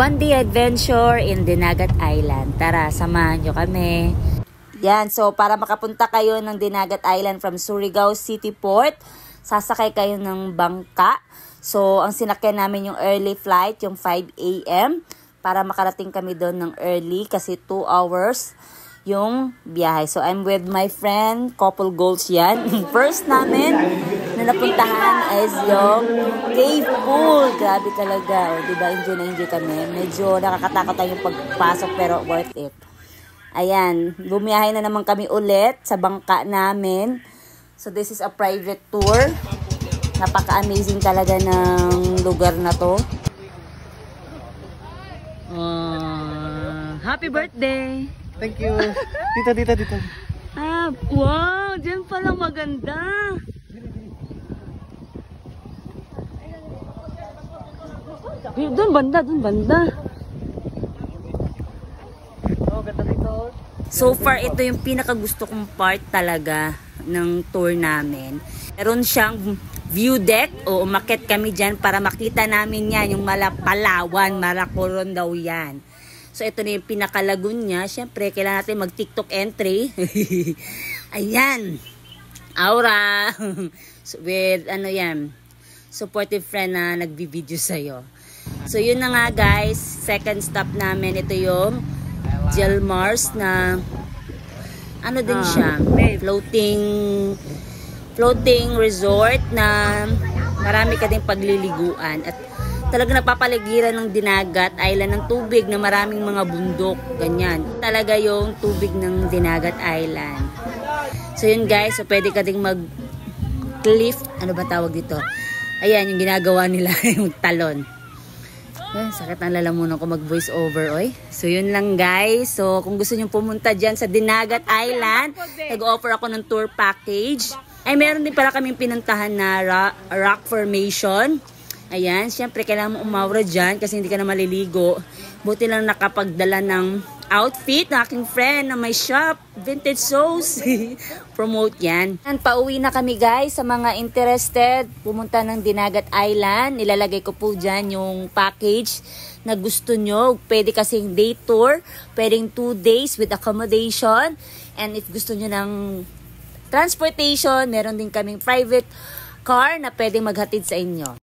one-day adventure in Dinagat Island. Tara, samahan nyo kami. Yan, so para makapunta kayo ng Dinagat Island from Surigao City Port, sasakay kayo ng bangka. So, ang sinakyan namin yung early flight, yung 5 a.m. para makarating kami doon ng early kasi 2 hours yung biyahe. So, I'm with my friend, couple goals yan. First namin na napuntahan is yung cave pool. Grabe talaga. O, diba, enjoy na enjoy kami. Medyo nakakatakot tayo yung pagpasok pero worth it. Ayan, bumiyahe na naman kami ulit sa bangka namin. So, this is a private tour. Napaka-amazing talaga ng lugar na to. Happy birthday! Thank you. Dito. Ah, wow! Diyan palang maganda. Doon banda. Oh, ganda dito. So far, ito yung pinakagusto kong part talaga ng tour namin. Meron siyang view deck o umakyat kami dyan para makita namin yan, yung Palawan, Maracoron daw yan. So, ito na yung pinakalagoon niya. Siyempre, kailangan natin mag-TikTok entry. Ayan. Aura. So, with, supportive friend na nagbi-video sa'yo. So, yun na nga, guys. Second stop namin. Ito yung Gelmars na, din siya? Floating resort na marami ka ding pagliliguan. At talaga napapaligiran ng Dinagat Island ng tubig na maraming mga bundok, ganyan. Talaga yung tubig ng Dinagat Island. So yun guys, so pwede ka ding mag-cliff, ano ba tawag dito? Ayan, yung ginagawa nila, yung talon. Sakit ang lalamunan ko mag-voice over, oy. So yun lang guys, so kung gusto nyo pumunta dyan sa Dinagat Island, nag-offer ako ng tour package. Ay meron din pala kaming pinuntahan na rock formation. Ayan, syempre kailangan mo umawra dyan kasi hindi ka na maliligo. Buti lang nakapagdala ng outfit na aking friend na may shop, Vintage Shows. Promote yan. And pauwi na kami guys sa mga interested pumunta ng Dinagat Island. Nilalagay ko po dyan yung package na gusto nyo. Pwede kasing day tour, pwedeng 2 days with accommodation. And if gusto nyo ng transportation, meron din kaming private car na pwedeng maghatid sa inyo.